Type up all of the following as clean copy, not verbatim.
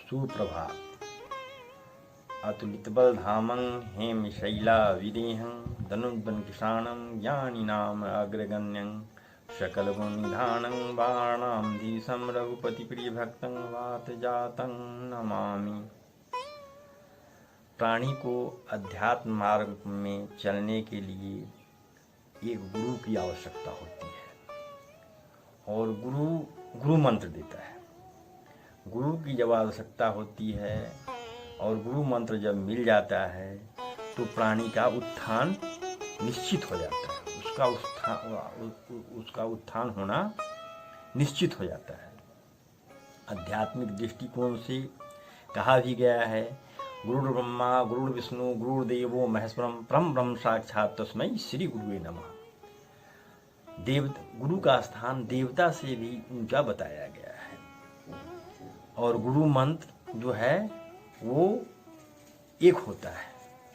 सुप्रभात। अतुलितबल धामं हेमशैला विदेहं धनुर्धन किसानं ज्ञानिनाम अग्रगण्यं सकलगुणनिधानं वाणाधीशं रघुपतिप्रियभक्तं वातजातं नमामि। प्राणी को अध्यात्म मार्ग में चलने के लिए एक गुरु की आवश्यकता होती है और गुरु मंत्र देता है। गुरु की जब आवश्यकता होती है और गुरु मंत्र जब मिल जाता है तो प्राणी का उत्थान निश्चित हो जाता है, उसका उत्थान होना निश्चित हो जाता है। आध्यात्मिक दृष्टिकोण से कहा भी गया है, गुरुर् ब्रह्मा गुरुर्विष्णु गुरुर्देवो महेश्वरम परम ब्रह्म साक्षात् तस्मै श्री गुरुवे नमः। गुरु का स्थान देवता से भी ऊंचा बताया गया है और गुरु मंत्र जो है वो एक होता है,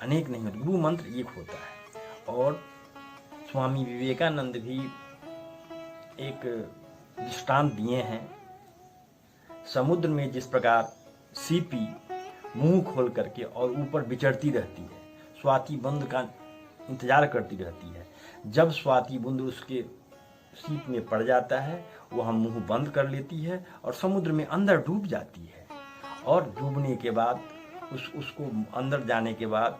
अनेक नहीं होता। गुरु मंत्र एक होता है और स्वामी विवेकानंद भी एक दृष्टांत दिए हैं। समुद्र में जिस प्रकार सीपी मुंह खोल करके और ऊपर विचरती रहती है, स्वाति बूंद का इंतजार करती रहती है, जब स्वाति बूंद उसके सीप में पड़ जाता है वह मुंह बंद कर लेती है और समुद्र में अंदर डूब जाती है। और डूबने के बाद उसको अंदर जाने के बाद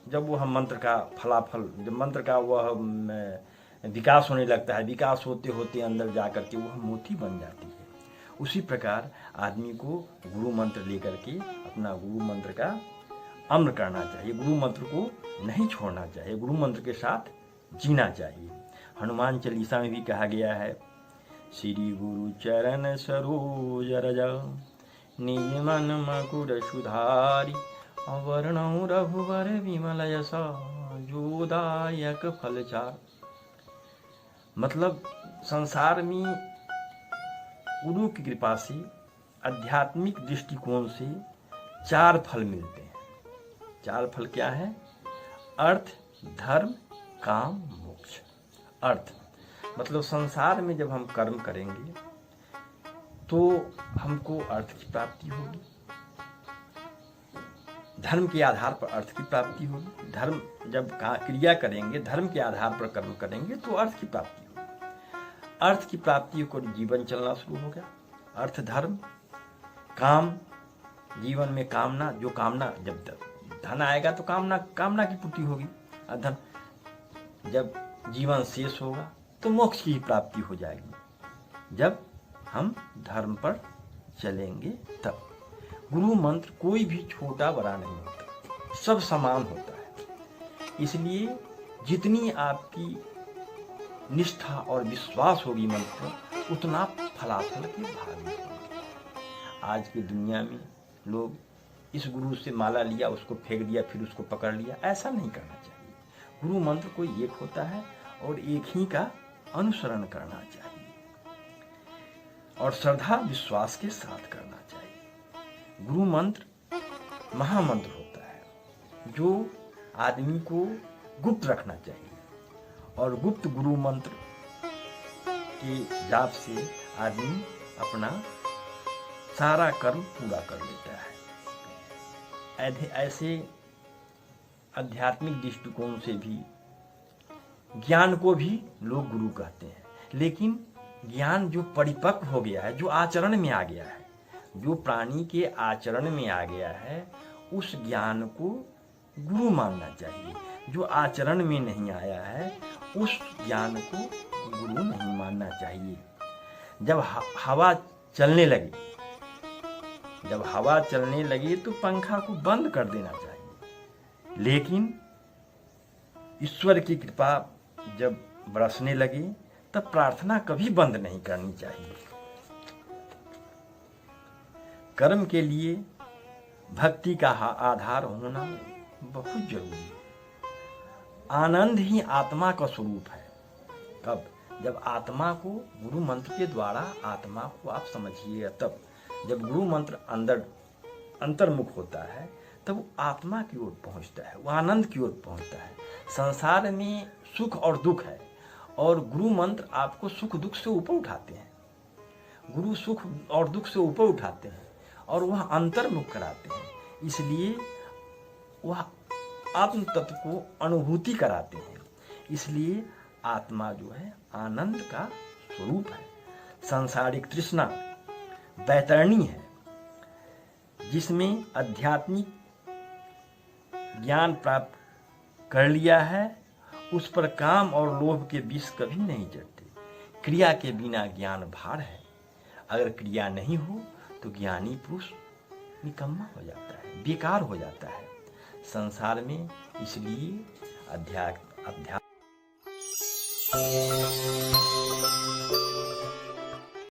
जब वह मंत्र का फलाफल, जब मंत्र का वह विकास होने लगता है, विकास होते होते अंदर जा करके वह मोती बन जाती है। उसी प्रकार आदमी को गुरु मंत्र लेकर के अपना गुरु मंत्र का अम्र करना चाहिए, गुरु मंत्र को नहीं छोड़ना चाहिए, गुरु मंत्र के साथ जीना चाहिए। हनुमान चालीसा में भी कहा गया है, श्री गुरु चरण सरोज रज निज मन मकुर सुधारी अवर्णौ रघुवर विमल यश जोदायक फलचार। मतलब संसार में गुरु की कृपा से आध्यात्मिक दृष्टिकोण से 4 फल मिलते हैं। 4 फल क्या है? अर्थ, धर्म, काम, मोक्ष। अर्थ मतलब संसार में जब हम कर्म करेंगे तो हमको अर्थ की प्राप्ति होगी, धर्म के आधार पर अर्थ की प्राप्ति होगी। धर्म जब क्रिया करेंगे, धर्म के आधार पर कर्म करेंगे तो अर्थ की प्राप्ति होगी। अर्थ की प्राप्ति को जीवन चलना शुरू हो गया। अर्थ, धर्म, काम, जीवन में कामना, जो कामना, जब धन आएगा तो कामना की पूर्ति होगी। धन जब जीवन शेष होगा तो मोक्ष की प्राप्ति हो जाएगी, जब हम धर्म पर चलेंगे तब। गुरु मंत्र कोई भी छोटा बड़ा नहीं होता, सब समान होता है। इसलिए जितनी आपकी निष्ठा और विश्वास होगी मंत्र पर, उतना फलाफल के भागी होंगे। आज की दुनिया में लोग इस गुरु से माला लिया, उसको फेंक दिया, फिर उसको पकड़ लिया, ऐसा नहीं करना चाहिए। गुरु मंत्र कोई एक होता है और एक ही का अनुसरण करना चाहिए और श्रद्धा विश्वास के साथ करना चाहिए। गुरु मंत्र महामंत्र होता है जो आदमी को गुप्त रखना चाहिए और गुप्त गुरु मंत्र के जाप से आदमी अपना सारा कर्म पूरा कर लेता है। ऐसे आध्यात्मिक दृष्टिकोण से भी ज्ञान को भी लोग गुरु कहते हैं, लेकिन ज्ञान जो परिपक्व हो गया है, जो आचरण में आ गया है, जो प्राणी के आचरण में आ गया है, उस ज्ञान को गुरु मानना चाहिए। जो आचरण में नहीं आया है उस ज्ञान को गुरु नहीं मानना चाहिए। जब हवा चलने लगे तो पंखा को बंद कर देना चाहिए, लेकिन ईश्वर की कृपा जब बरसने लगे तब प्रार्थना कभी बंद नहीं करनी चाहिए। कर्म के लिए भक्ति का आधार होना बहुत जरूरी है। आनंद ही आत्मा का स्वरूप है। कब? जब आत्मा को गुरु मंत्र के द्वारा आत्मा को आप समझिए, तब जब गुरु मंत्र अंतर्मुख होता है तब वो आत्मा की ओर पहुंचता है, वो आनंद की ओर पहुंचता है। संसार में सुख और दुख है और गुरु मंत्र आपको सुख दुख से ऊपर उठाते हैं। गुरु सुख और दुख से ऊपर उठाते हैं और वह अंतर्मुख कराते हैं। इसलिए वह आत्म तत्व को अनुभूति कराते हैं। इसलिए आत्मा जो है आनंद का स्वरूप है। सांसारिक तृष्णा बैतरणी है, जिसमें आध्यात्मिक ज्ञान प्राप्त कर लिया है, उस पर काम और लोभ के विष कभी नहीं चढ़ते। क्रिया के बिना ज्ञान भार है। अगर क्रिया नहीं हो तो ज्ञानी पुरुष निकम्मा हो जाता है, बेकार हो जाता है संसार में। इसलिए अध्यात्म